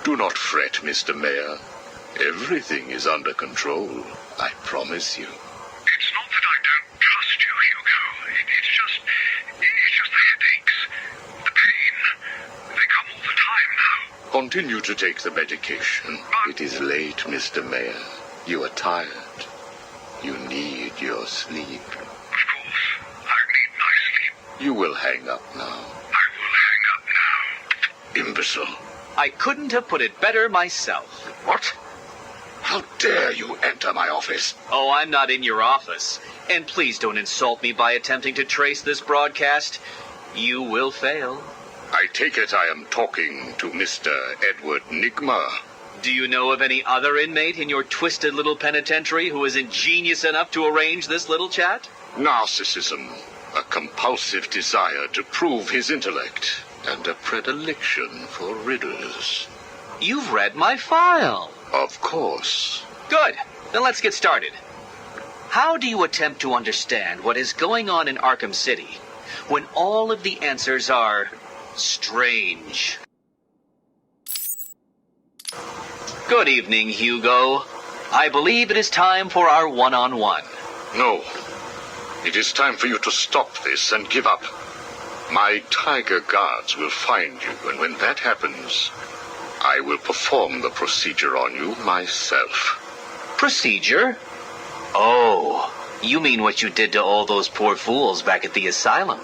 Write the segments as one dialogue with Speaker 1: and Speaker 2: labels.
Speaker 1: Do not fret, Mr. Mayor. Everything is under control, I promise you.
Speaker 2: It's not that I don't trust you, Hugo. It's just the headaches, the pain. They come all the time now.
Speaker 1: Continue to take the medication. It is late, Mr. Mayor. You are tired. You need your sleep.
Speaker 2: Of course, I need my sleep.
Speaker 1: You will hang up now.
Speaker 2: I will hang up now.
Speaker 1: Imbecile.
Speaker 3: I couldn't have put it better myself.
Speaker 1: What? How dare you enter my office?
Speaker 3: Oh, I'm not in your office. And please don't insult me by attempting to trace this broadcast. You will fail.
Speaker 1: I take it I am talking to Mr. Edward Nigma.
Speaker 3: Do you know of any other inmate in your twisted little penitentiary who is ingenious enough to arrange this little chat?
Speaker 1: Narcissism, a compulsive desire to prove his intellect, and a predilection for riddles.
Speaker 3: You've read my file.
Speaker 1: Of course.
Speaker 3: Good. Then let's get started. How do you attempt to understand what is going on in Arkham City when all of the answers are strange? Good evening, Hugo. I believe it is time for our one-on-one.
Speaker 1: No. It is time for you to stop this and give up. My tiger guards will find you, and when that happens, I will perform the procedure on you myself.
Speaker 3: Procedure? Oh, you mean what you did to all those poor fools back at the asylum.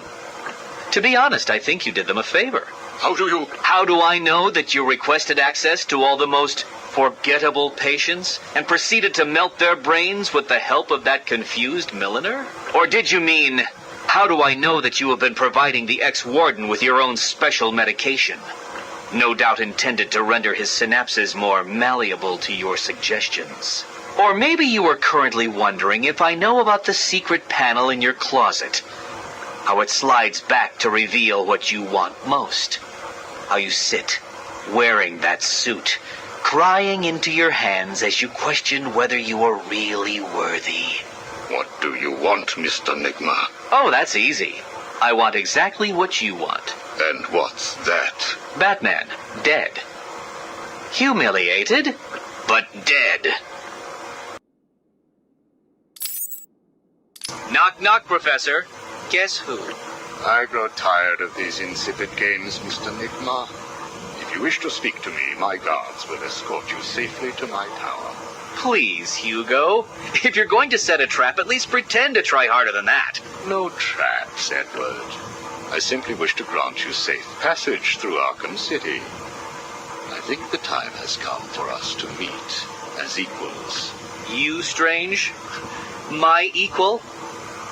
Speaker 3: To be honest, I think you did them a favor.
Speaker 1: How
Speaker 3: do I know that you requested access to all the most forgettable patients and proceeded to melt their brains with the help of that confused milliner? Or did you mean, how do I know that you have been providing the ex-warden with your own special medication? No doubt intended to render his synapses more malleable to your suggestions. Or maybe you are currently wondering if I know about the secret panel in your closet. How it slides back to reveal what you want most. How you sit, wearing that suit, crying into your hands as you question whether you are really worthy.
Speaker 1: What do you want, Mr. Nigma?
Speaker 3: Oh, that's easy. I want exactly what you want.
Speaker 1: And what's that?
Speaker 3: Batman, dead. Humiliated, but dead. Knock, knock, Professor. Guess who?
Speaker 1: I grow tired of these insipid games, Mr. Nigma. If you wish to speak to me, my guards will escort you safely to my tower.
Speaker 3: Please, Hugo. If you're going to set a trap, at least pretend to try harder than that.
Speaker 1: No traps, Edward. I simply wish to grant you safe passage through Arkham City. I think the time has come for us to meet as equals.
Speaker 3: You, Strange? My equal?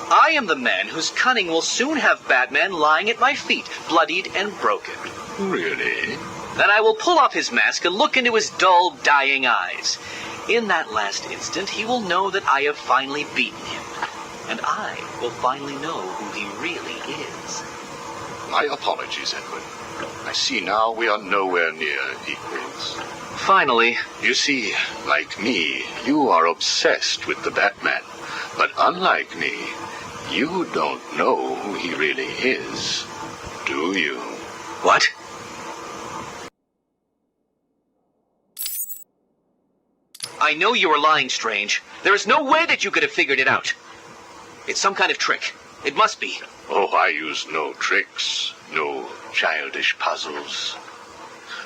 Speaker 3: I am the man whose cunning will soon have Batman lying at my feet, bloodied and broken.
Speaker 1: Really?
Speaker 3: Then I will pull off his mask and look into his dull, dying eyes. In that last instant, he will know that I have finally beaten him. And I will finally know who he really is.
Speaker 1: My apologies, Edward. I see now we are nowhere near equals.
Speaker 3: Finally.
Speaker 1: You see, like me, you are obsessed with the Batman. But unlike me, you don't know who he really is, do you?
Speaker 3: What? I know you are lying, Strange. There is no way that you could have figured it out. It's some kind of trick. It must be.
Speaker 1: Oh, I use no tricks, no childish puzzles.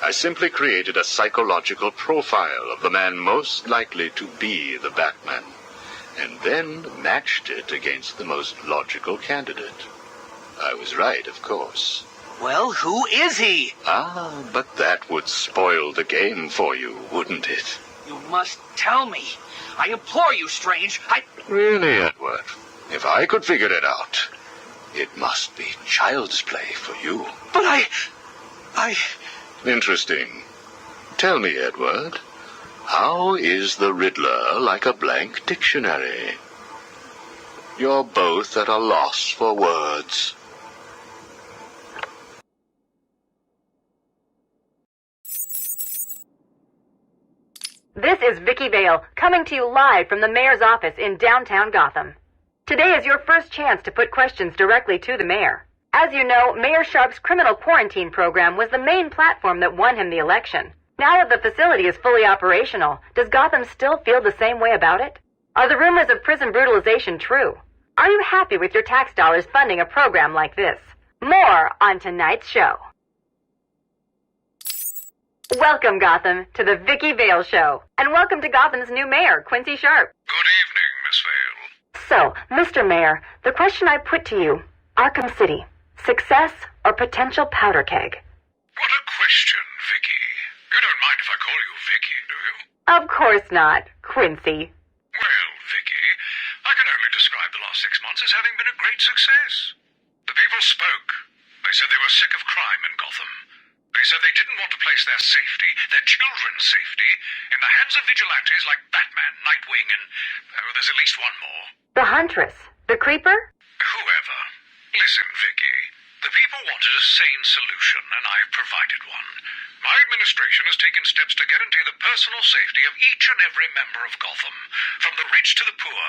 Speaker 1: I simply created a psychological profile of the man most likely to be the Batman, and then matched it against the most logical candidate. I was right, of course.
Speaker 3: Well, who is he?
Speaker 1: Ah, but that would spoil the game for you, wouldn't it?
Speaker 3: You must tell me. I implore you, Strange.
Speaker 1: Really, Edward? If I could figure it out, it must be child's play for you.
Speaker 3: But I...
Speaker 1: Interesting. Tell me, Edward, how is the Riddler like a blank dictionary? You're both at a loss for words.
Speaker 4: This is Vicky Vale, coming to you live from the mayor's office in downtown Gotham. Today is your first chance to put questions directly to the mayor. As you know, Mayor Sharp's criminal quarantine program was the main platform that won him the election. Now that the facility is fully operational, does Gotham still feel the same way about it? Are the rumors of prison brutalization true? Are you happy with your tax dollars funding a program like this? More on tonight's show. Welcome, Gotham, to the Vicky Vale Show. And welcome to Gotham's new mayor, Quincy Sharp.
Speaker 2: Good evening, Miss Vale.
Speaker 4: So, Mr. Mayor, the question I put to you, Arkham City, success or potential powder keg?
Speaker 2: What a question, Vicky. You don't mind if I call you Vicky, do you?
Speaker 4: Of course not, Quincy.
Speaker 2: Well, Vicky, I can only describe the last 6 months as having been a great success. The people spoke. They said they were sick of crime in Gotham. They said they didn't want to place their safety, their children's safety, in the hands of vigilantes like Batman, Nightwing, and there's at least one more.
Speaker 4: The Huntress. The Creeper?
Speaker 2: Whoever. Listen, Vicky. The people wanted a sane solution, and I've provided one. My administration has taken steps to guarantee the personal safety of each and every member of Gotham, from the rich to the poor,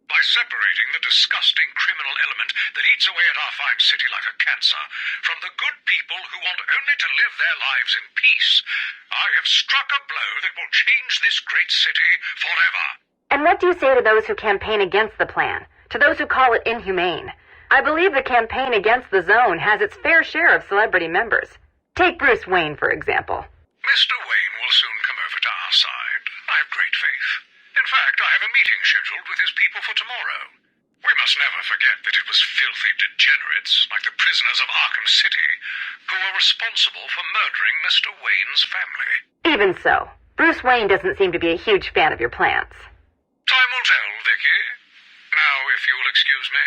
Speaker 2: by separating the disgusting criminal element that eats away at our fine city like a cancer from the good people who want only to live their lives in peace. I have struck a blow that will change this great city forever.
Speaker 4: And what do you say to those who campaign against the plan? To those who call it inhumane? I believe the campaign against the zone has its fair share of celebrity members. Take Bruce Wayne, for example.
Speaker 2: Mr. Wayne will soon come over to our side. I have great faith. In fact, I have a meeting scheduled with his people for tomorrow. We must never forget that it was filthy degenerates, like the prisoners of Arkham City, who were responsible for murdering Mr. Wayne's family.
Speaker 4: Even so, Bruce Wayne doesn't seem to be a huge fan of your plans.
Speaker 2: Time will tell, Vicky. Now, if you will excuse me.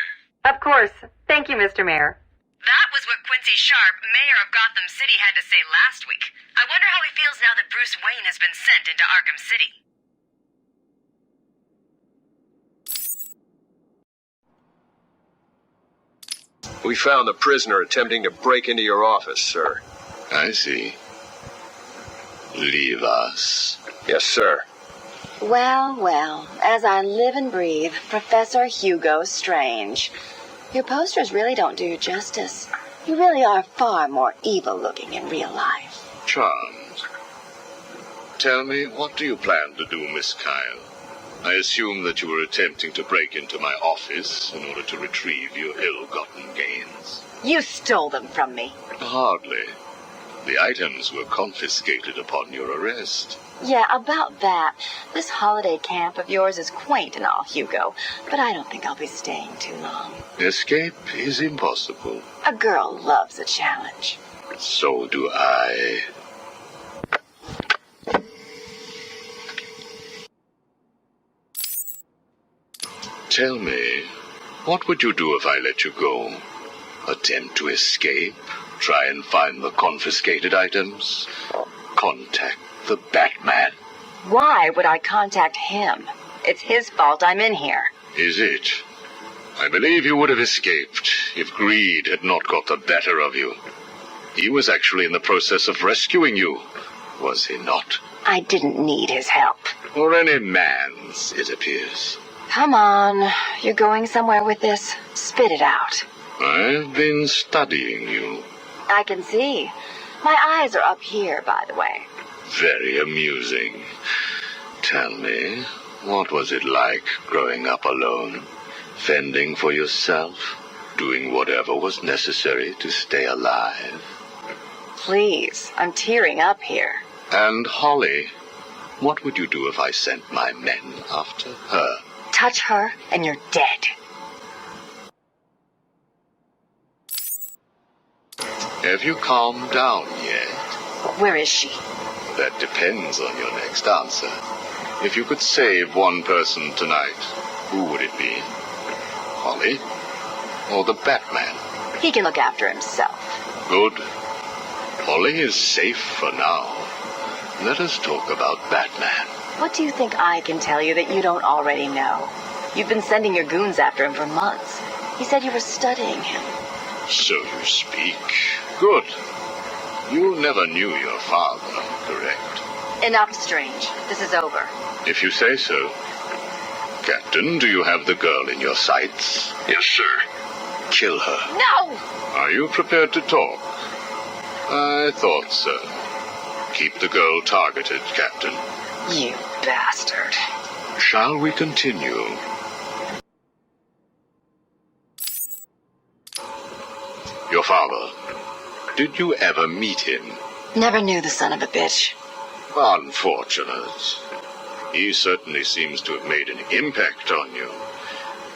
Speaker 4: Of course. Thank you, Mr. Mayor.
Speaker 5: That was what Quincy Sharp, mayor of Gotham City, had to say last week. I wonder how he feels now that Bruce Wayne has been sent into Arkham City.
Speaker 6: We found the prisoner attempting to break into your office, sir.
Speaker 1: I see. Leave us.
Speaker 6: Yes, sir.
Speaker 7: Well, well, as I live and breathe, Professor Hugo Strange. Your posters really don't do you justice. You really are far more evil-looking in real life.
Speaker 1: Charmed. Tell me, what do you plan to do, Miss Kyle? I assume that you were attempting to break into my office in order to retrieve your ill-gotten gains.
Speaker 7: You stole them from me.
Speaker 1: Hardly. The items were confiscated upon your arrest.
Speaker 7: Yeah, about that. This holiday camp of yours is quaint and all, Hugo, but I don't think I'll be staying too long.
Speaker 1: Escape is impossible.
Speaker 7: A girl loves a challenge.
Speaker 1: So do I. Tell me, what would you do if I let you go? Attempt to escape? Try and find the confiscated items? Contact the Batman?
Speaker 7: Why would I contact him? It's his fault I'm in here.
Speaker 1: Is it? I believe you would have escaped if greed had not got the better of you. He was actually in the process of rescuing you, was he not?
Speaker 7: I didn't need his help.
Speaker 1: Or any man's, it appears.
Speaker 7: Come on, you're going somewhere with this. Spit it out.
Speaker 1: I've been studying you.
Speaker 7: I can see. My eyes are up here, by the way.
Speaker 1: Very amusing. Tell me, what was it like growing up alone? Fending for yourself? Doing whatever was necessary to stay alive?
Speaker 7: Please, I'm tearing up here.
Speaker 1: And Holly, what would you do if I sent my men after her?
Speaker 7: Touch her and you're dead.
Speaker 1: Have you calmed down yet?
Speaker 7: Where is she?
Speaker 1: That depends on your next answer. If you could save one person tonight, who would it be? Holly? Or the Batman?
Speaker 7: He can look after himself.
Speaker 1: Good. Holly is safe for now. Let us talk about Batman.
Speaker 7: What do you think I can tell you that you don't already know? You've been sending your goons after him for months. He said you were studying him.
Speaker 1: So you speak. Good. You never knew your father, correct?
Speaker 7: Enough, Strange. This is over.
Speaker 1: If you say so. Captain, do you have the girl in your sights?
Speaker 2: Yes, sir.
Speaker 1: Kill her.
Speaker 7: No!
Speaker 1: Are you prepared to talk? I thought so. Keep the girl targeted, Captain.
Speaker 7: You bastard.
Speaker 1: Shall we continue? Your father. Did you ever meet him?
Speaker 7: Never knew the son of a bitch.
Speaker 1: Unfortunate. He certainly seems to have made an impact on you.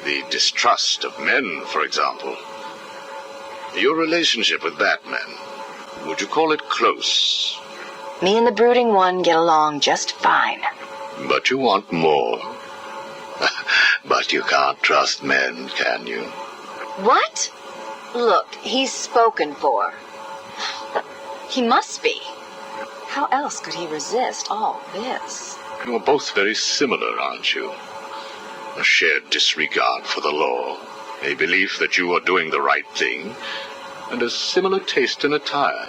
Speaker 1: The distrust of men, for example. Your relationship with Batman, would you call it close?
Speaker 7: Me and the brooding one get along just fine.
Speaker 1: But you want more. But you can't trust men, can you?
Speaker 7: What? Look, he's spoken for. He must be. How else could he resist all this?
Speaker 1: You're both very similar, aren't you? A shared disregard for the law, a belief that you are doing the right thing, and a similar taste in attire.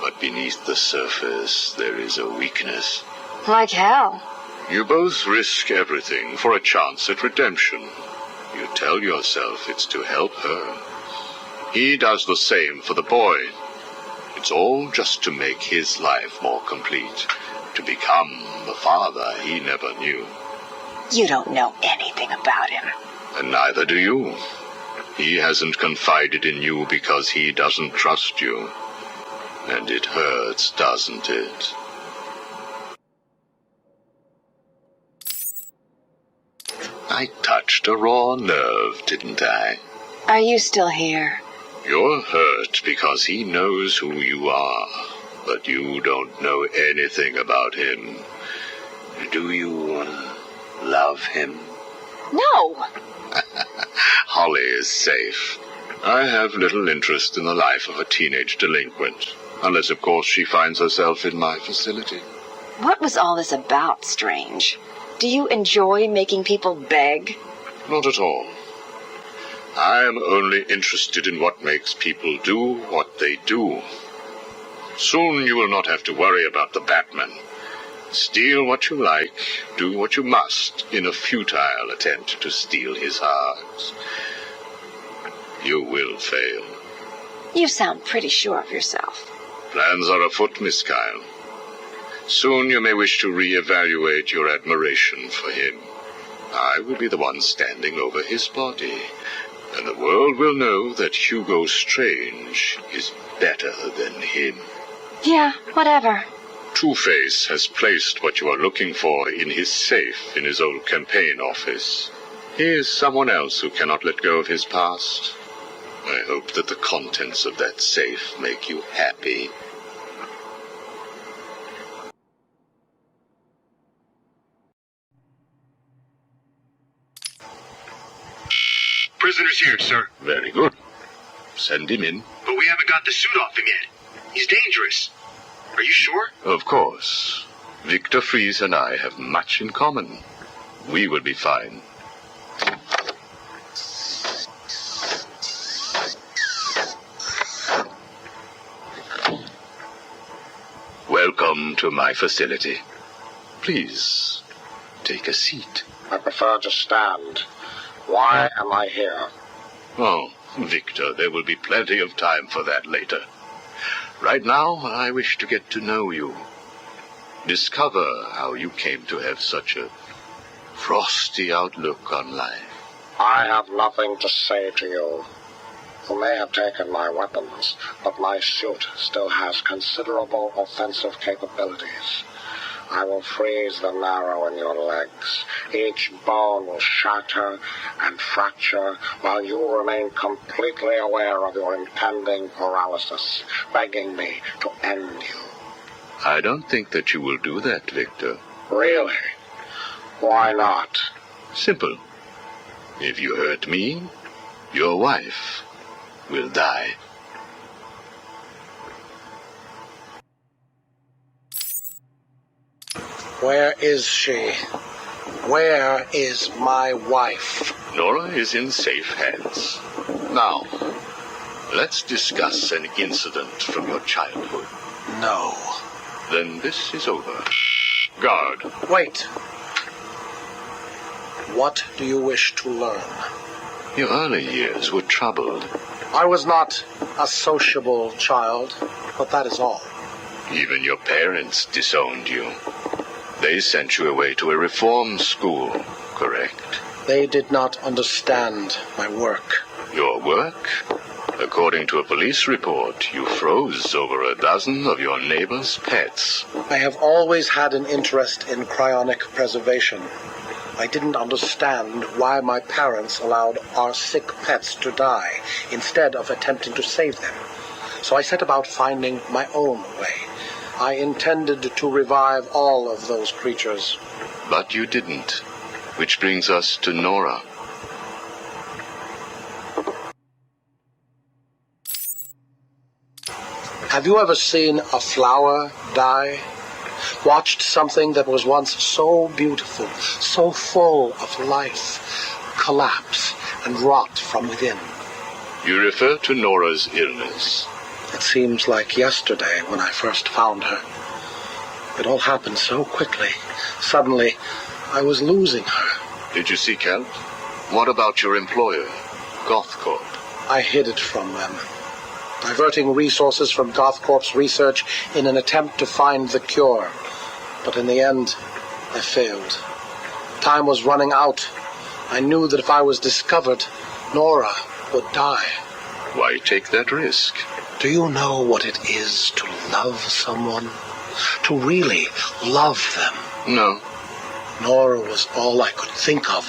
Speaker 1: But beneath the surface, there is a weakness.
Speaker 7: Like hell.
Speaker 1: You both risk everything for a chance at redemption. You tell yourself it's to help her. He does the same for the boy. It's all just to make his life more complete, to become the father he never knew.
Speaker 7: You don't know anything about him.
Speaker 1: And neither do you. He hasn't confided in you because he doesn't trust you. And it hurts, doesn't it? I touched a raw nerve, didn't I?
Speaker 7: Are you still here?
Speaker 1: You're hurt because he knows who you are, but you don't know anything about him. Do you love him?
Speaker 7: No.
Speaker 1: Holly is safe. I have little interest in the life of a teenage delinquent, unless, of course, she finds herself in my facility.
Speaker 7: What was all this about, Strange? Do you enjoy making people beg?
Speaker 1: Not at all. I am only interested in what makes people do what they do. Soon you will not have to worry about the Batman. Steal what you like, do what you must, in a futile attempt to steal his heart. You will fail.
Speaker 7: You sound pretty sure of yourself.
Speaker 1: Plans are afoot, Miss Kyle. Soon you may wish to reevaluate your admiration for him. I will be the one standing over his body, and the world will know that Hugo Strange is better than him.
Speaker 7: Yeah, whatever.
Speaker 1: Two-Face has placed what you are looking for in his safe in his old campaign office. He is someone else who cannot let go of his past. I hope that the contents of that safe make you happy.
Speaker 8: Prisoner's here, sir.
Speaker 1: Very good. Send him in.
Speaker 8: But we haven't got the suit off him yet. He's dangerous. Are you sure?
Speaker 1: Of course. Victor Fries and I have much in common. We will be fine. Welcome to my facility. Please, take a seat.
Speaker 9: I prefer to stand. Why am I here?
Speaker 1: Oh, Victor, there will be plenty of time for that later. Right now, I wish to get to know you. Discover how you came to have such a frosty outlook on life.
Speaker 9: I have nothing to say to you. You may have taken my weapons, but my suit still has considerable offensive capabilities. I will freeze the marrow in your legs. Each bone will shatter and fracture while you remain completely aware of your impending paralysis, begging me to end you.
Speaker 1: I don't think that you will do that, Victor.
Speaker 9: Really? Why not?
Speaker 1: Simple. If you hurt me, your wife will die.
Speaker 10: Where is she? Where is my wife?
Speaker 1: Nora is in safe hands. Now, let's discuss an incident from your childhood.
Speaker 10: No.
Speaker 1: Then this is over. Guard.
Speaker 10: Wait. What do you wish to learn?
Speaker 1: Your early years were troubled.
Speaker 10: I was not a sociable child, but that is all.
Speaker 1: Even your parents disowned you. They sent you away to a reform school, correct?
Speaker 10: They did not understand my work.
Speaker 1: Your work? According to a police report, you froze over a dozen of your neighbor's pets.
Speaker 10: I have always had an interest in cryonic preservation. I didn't understand why my parents allowed our sick pets to die instead of attempting to save them. So I set about finding my own way. I intended to revive all of those creatures.
Speaker 1: But you didn't. Which brings us to Nora.
Speaker 10: Have you ever seen a flower die? Watched something that was once so beautiful, so full of life, collapse and rot from within?
Speaker 1: You refer to Nora's illness.
Speaker 10: It seems like yesterday when I first found her. It all happened so quickly. Suddenly, I was losing her.
Speaker 1: Did you seek help? What about your employer, GothCorp?
Speaker 10: I hid it from them, diverting resources from GothCorp's research in an attempt to find the cure. But in the end, I failed. Time was running out. I knew that if I was discovered, Nora would die.
Speaker 1: Why take that risk?
Speaker 10: Do you know what it is to love someone? To really love them?
Speaker 1: No.
Speaker 10: Nora was all I could think of.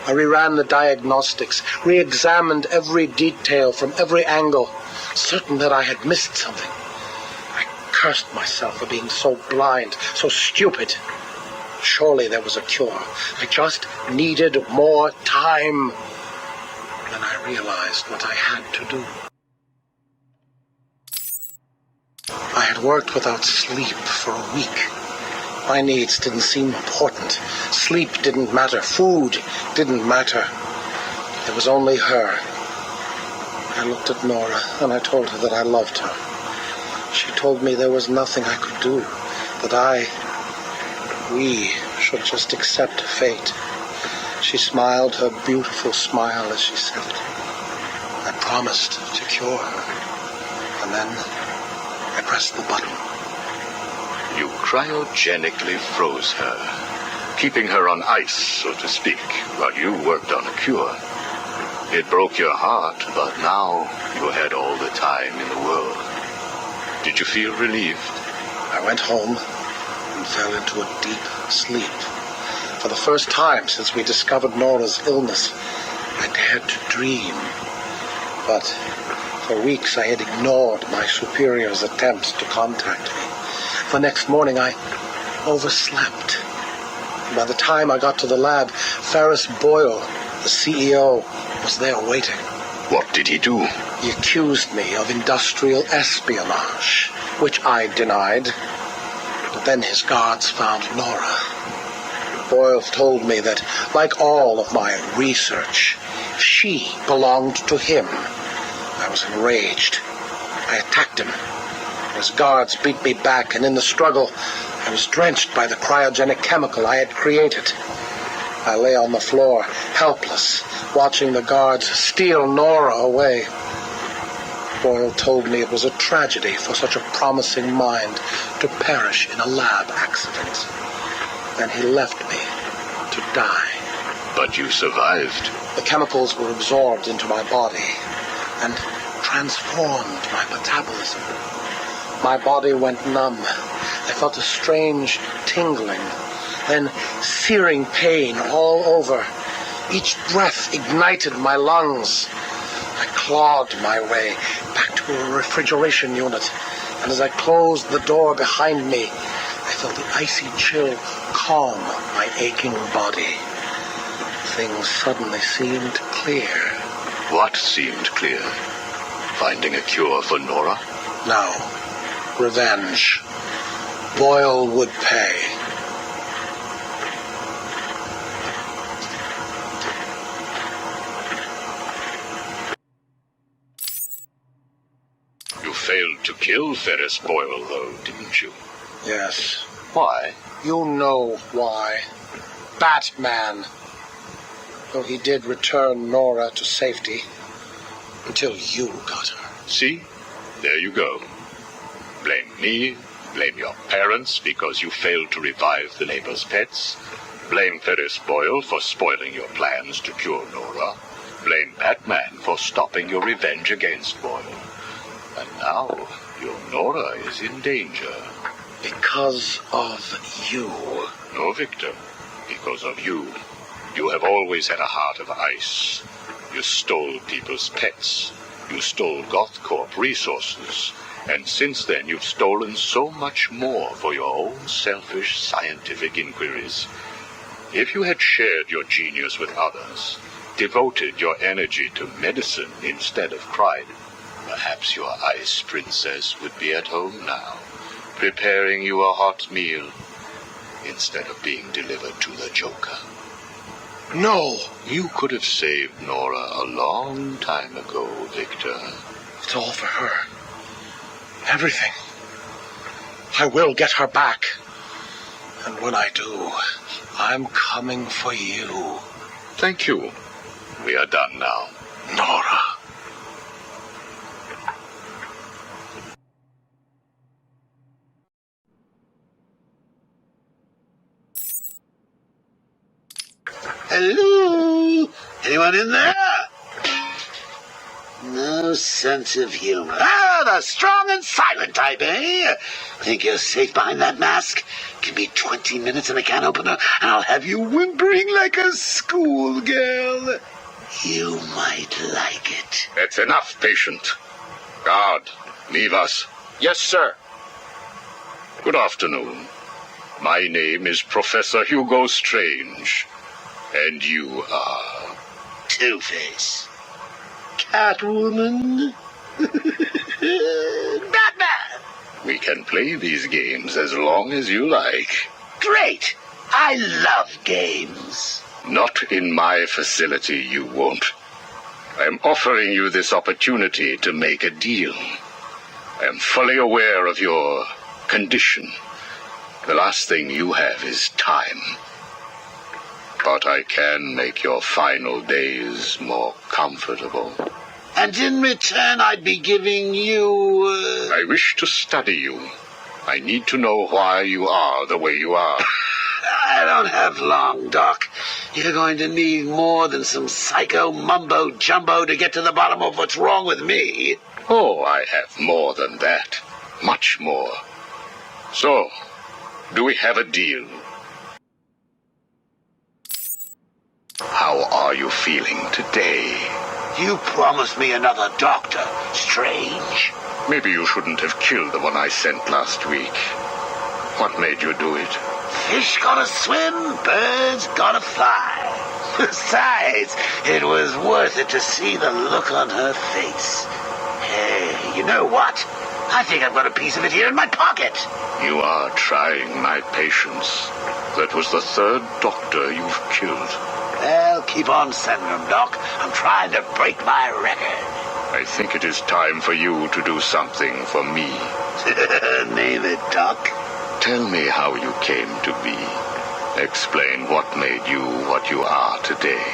Speaker 10: I reran the diagnostics, re-examined every detail from every angle, certain that I had missed something. I cursed myself for being so blind, so stupid. Surely there was a cure. I just needed more time. Then I realized what I had to do. I had worked without sleep for a week. My needs didn't seem important. Sleep didn't matter. Food didn't matter. There was only her. I looked at Nora and I told her that I loved her. She told me there was nothing I could do, that we should just accept fate. She smiled her beautiful smile as she said it. I promised to cure her. And then I pressed the button.
Speaker 1: You cryogenically froze her, keeping her on ice, so to speak, while you worked on a cure. It broke your heart, but now you had all the time in the world. Did you feel relieved?
Speaker 10: I went home and fell into a deep sleep. For the first time since we discovered Nora's illness, I dared to dream. But for weeks I had ignored my superior's attempts to contact me. The next morning I overslept. By the time I got to the lab, Ferris Boyle, the CEO, was there waiting.
Speaker 1: What did he do?
Speaker 10: He accused me of industrial espionage, which I denied. But then his guards found Nora. Boyle told me that, like all of my research, she belonged to him. I was enraged. I attacked him. His guards beat me back, and in the struggle, I was drenched by the cryogenic chemical I had created. I lay on the floor, helpless, watching the guards steal Nora away. Boyle told me it was a tragedy for such a promising mind to perish in a lab accident. Then he left me to die.
Speaker 1: But you survived.
Speaker 10: The chemicals were absorbed into my body and transformed my metabolism. My body went numb. I felt a strange tingling, then searing pain all over. Each breath ignited my lungs. I clawed my way back to a refrigeration unit, and as I closed the door behind me, I felt the icy chill calm my aching body. Things suddenly seemed clear.
Speaker 1: What seemed clear? Finding a cure for Nora?
Speaker 10: No. Revenge. Boyle would pay.
Speaker 1: You failed to kill Ferris Boyle, though, didn't you?
Speaker 10: Yes.
Speaker 1: Why?
Speaker 10: You know why. Batman. Though he did return Nora to safety. Until you got her.
Speaker 1: See? There you go. Blame me, blame your parents because you failed to revive the neighbor's pets. Blame Ferris Boyle for spoiling your plans to cure Nora. Blame Batman for stopping your revenge against Boyle. And now, your Nora is in danger.
Speaker 10: Because of you.
Speaker 1: No, Victor. Because of you. You have always had a heart of ice. You stole people's pets. You stole GothCorp resources. And since then, you've stolen so much more for your own selfish scientific inquiries. If you had shared your genius with others, devoted your energy to medicine instead of crime, perhaps your ice princess would be at home now, preparing you a hot meal instead of being delivered to the Joker.
Speaker 10: No!
Speaker 1: You could have saved Nora a long time ago, Victor.
Speaker 10: It's all for her. Everything. I will get her back. And when I do, I'm coming for you.
Speaker 1: Thank you. We are done now.
Speaker 10: Nora.
Speaker 11: Hello? Anyone in there? No sense of humor. Ah, the strong and silent type, eh? Think you're safe behind that mask? Give me 20 minutes and a can opener, and I'll have you whimpering like a schoolgirl. You might like it.
Speaker 1: That's enough, patient. Guard, leave us.
Speaker 6: Yes, sir.
Speaker 1: Good afternoon. My name is Professor Hugo Strange. And you are...
Speaker 11: Two-Face. Catwoman. Batman.
Speaker 1: We can play these games as long as you like.
Speaker 11: Great. I love games.
Speaker 1: Not in my facility, you won't. I'm offering you this opportunity to make a deal. I am fully aware of your condition. The last thing you have is time. But I can make your final days more comfortable.
Speaker 11: And in return, I'd be giving you...
Speaker 1: I wish to study you. I need to know why you are the way you are.
Speaker 11: I don't have long, Doc. You're going to need more than some psycho mumbo-jumbo to get to the bottom of what's wrong with me.
Speaker 1: Oh, I have more than that. Much more. So, do we have a deal? How are you feeling today?
Speaker 11: You promised me another doctor, Strange.
Speaker 1: Maybe you shouldn't have killed the one I sent last week. What made you do it?
Speaker 11: Fish gotta swim, birds gotta fly. Besides, it was worth it to see the look on her face. Hey, you know what? I think I've got a piece of it here in my pocket.
Speaker 1: You are trying my patience. That was the third doctor you've killed.
Speaker 11: Well, keep on sending them, Doc. I'm trying to break my record.
Speaker 1: I think it is time for you to do something for me.
Speaker 11: Name it, Doc.
Speaker 1: Tell me how you came to be. Explain what made you what you are today.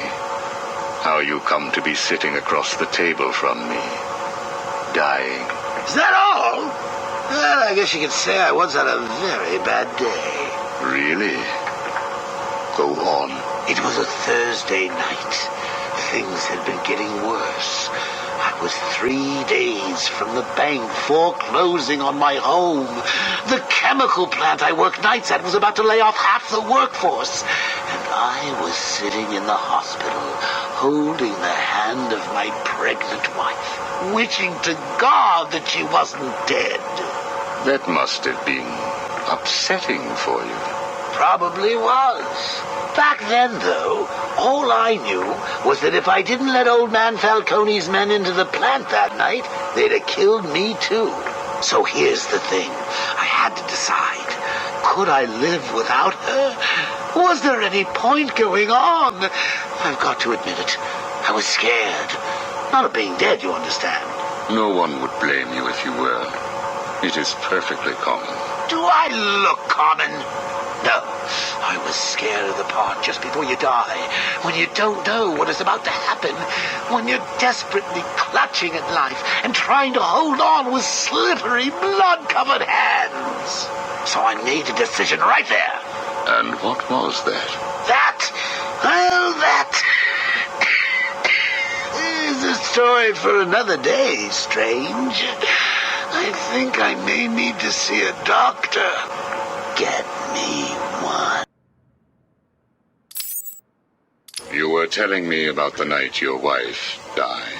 Speaker 1: How you come to be sitting across the table from me. Dying.
Speaker 11: Is that all? Well, I guess you could say I once had a very bad day.
Speaker 1: Really? Go on.
Speaker 11: It was a Thursday night. Things had been getting worse. I was 3 days from the bank foreclosing on my home. The chemical plant I worked nights at was about to lay off half the workforce. And I was sitting in the hospital, holding the hand of my pregnant wife, wishing to God that she wasn't dead.
Speaker 1: That must have been upsetting for you.
Speaker 11: Probably was. Back then, though, all I knew was that if I didn't let old man Falcone's men into the plant that night, they'd have killed me too. So here's the thing. I had to decide. Could I live without her? Was there any point going on? I've got to admit it. I was scared. Not of being dead, you understand.
Speaker 1: No one would blame you if you were. It is perfectly common.
Speaker 11: Do I look common? No. I was scared of the part just before you die, when you don't know what is about to happen, when you're desperately clutching at life and trying to hold on with slippery, blood-covered hands. So I made a decision right there.
Speaker 1: And what was that?
Speaker 11: That is a story for another day, Strange. I think I may need to see a doctor. Get me one.
Speaker 1: You were telling me about the night your wife died.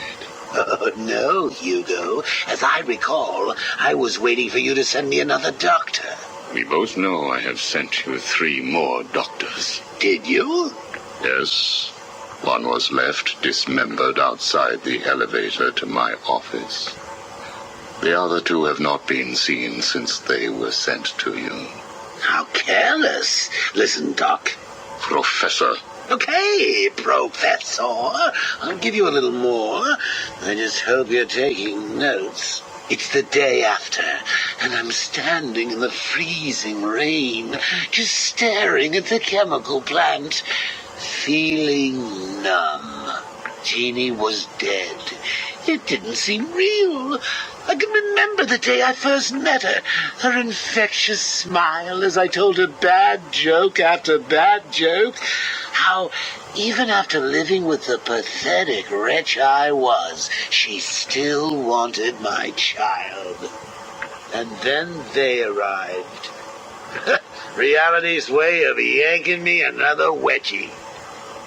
Speaker 11: Oh, no, Hugo. As I recall, I was waiting for you to send me another doctor.
Speaker 1: We both know I have sent you 3 more doctors.
Speaker 11: Did you?
Speaker 1: Yes. One was left dismembered outside the elevator to my office. The other 2 have not been seen since they were sent to you.
Speaker 11: How careless. Listen, Doc.
Speaker 1: Professor.
Speaker 11: Okay, Professor. I'll give you a little more. I just hope you're taking notes. It's the day after, and I'm standing in the freezing rain, just staring at the chemical plant, feeling numb. Jeannie was dead. It didn't seem real. I can remember the day I first met her. Her infectious smile as I told her bad joke after bad joke. How, even after living with the pathetic wretch I was, she still wanted my child. And then they arrived. Reality's way of yanking me another wedgie.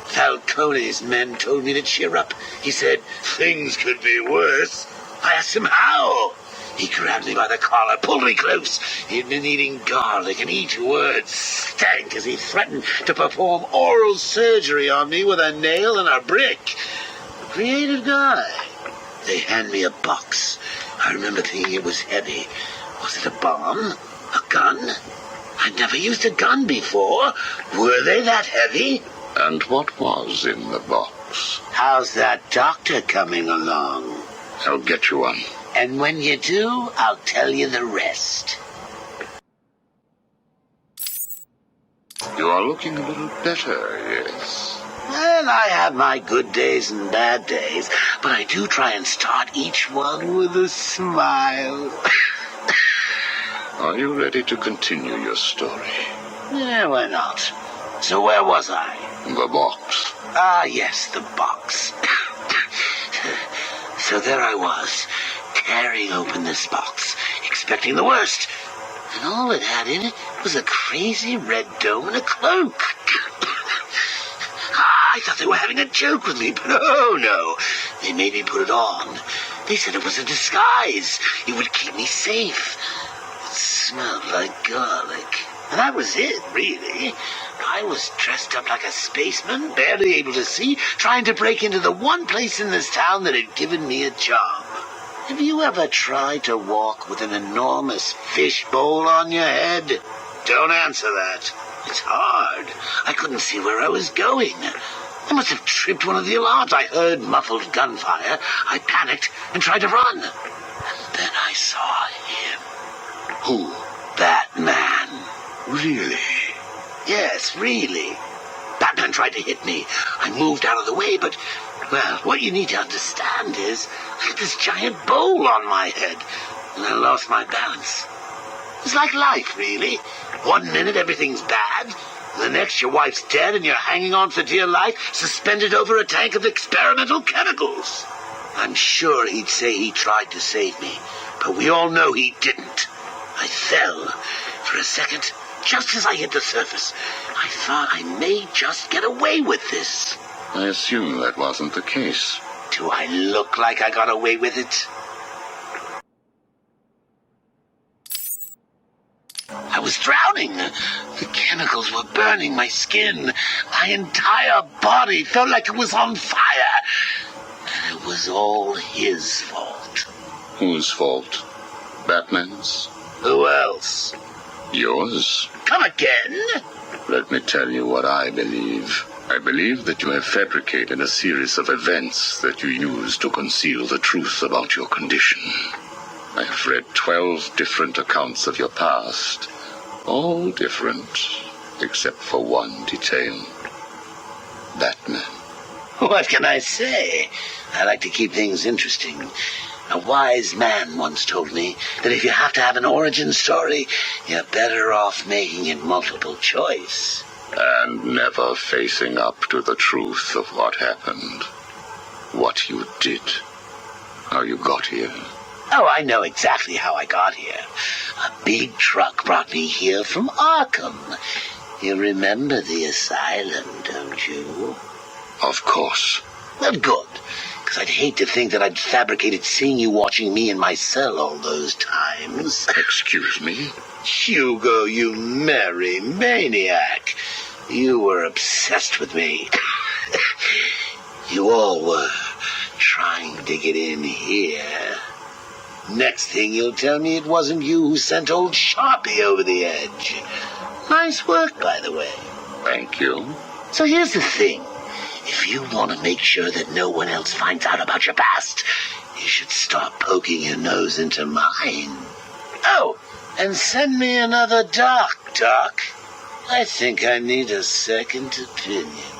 Speaker 11: Falcone's men told me to cheer up. He said, things could be worse. I asked him how. He grabbed me by the collar, pulled me close. He'd been eating garlic, and each word stank as he threatened to perform oral surgery on me with a nail and a brick. A creative guy. They hand me a box. I remember thinking it was heavy. Was it a bomb? A gun? I'd never used a gun before. Were they that heavy?
Speaker 1: And what was in the box?
Speaker 11: How's that doctor coming along?
Speaker 1: I'll get you one.
Speaker 11: And when you do, I'll tell you the rest.
Speaker 1: You are looking a little better, yes.
Speaker 11: Well, I have my good days and bad days, but I do try and start each one with a smile.
Speaker 1: Are you ready to continue your story?
Speaker 11: Yeah, why not? So where was I?
Speaker 1: The box.
Speaker 11: Ah, yes, the box. So there I was, tearing open this box, expecting the worst. And all it had in it was a crazy red dome and a cloak. I thought they were having a joke with me, but oh no. They made me put it on. They said it was a disguise. It would keep me safe. It smelled like garlic. And that was it, really. I was dressed up like a spaceman, barely able to see, trying to break into the one place in this town that had given me a job. Have you ever tried to walk with an enormous fishbowl on your head? Don't answer that. It's hard. I couldn't see where I was going. I must have tripped one of the alarms. I heard muffled gunfire. I panicked and tried to run. And then I saw him.
Speaker 1: Who?
Speaker 11: Batman.
Speaker 1: Really?
Speaker 11: Yes, really. Batman tried to hit me. I moved out of the way, but, well, what you need to understand is I had this giant bowl on my head, and I lost my balance. It's like life, really. 1 minute everything's bad, the next your wife's dead and you're hanging on for dear life, suspended over a tank of experimental chemicals. I'm sure he'd say he tried to save me, but we all know he didn't. I fell. For a second, just as I hit the surface, I thought I may just get away with this.
Speaker 1: I assume that wasn't the case.
Speaker 11: Do I look like I got away with it? I was drowning. The chemicals were burning my skin. My entire body felt like it was on fire. And it was all his fault.
Speaker 1: Whose fault? Batman's?
Speaker 11: Who else?
Speaker 1: Yours?
Speaker 11: Come again?
Speaker 1: Let me tell you what I believe. I believe that you have fabricated a series of events that you use to conceal the truth about your condition. I have read 12 different accounts of your past. All different, except for one detail. Batman.
Speaker 11: What can I say? I like to keep things interesting. A wise man once told me that if you have to have an origin story, you're better off making it multiple choice.
Speaker 1: And never facing up to the truth of what happened. What you did. How you got here.
Speaker 11: Oh, I know exactly how I got here. A big truck brought me here from Arkham. You remember the asylum, don't you?
Speaker 1: Of course.
Speaker 11: Well, good. Because I'd hate to think that I'd fabricated seeing you watching me in my cell all those times.
Speaker 1: Excuse me?
Speaker 11: Hugo, you merry maniac. You were obsessed with me. You all were trying to get in here. Next thing you'll tell me it wasn't you who sent old Sharpie over the edge. Nice work, by the way.
Speaker 1: Thank you.
Speaker 11: So here's the thing. If you want to make sure that no one else finds out about your past, you should stop poking your nose into mine. Oh, and send me another doc. I think I need a second opinion.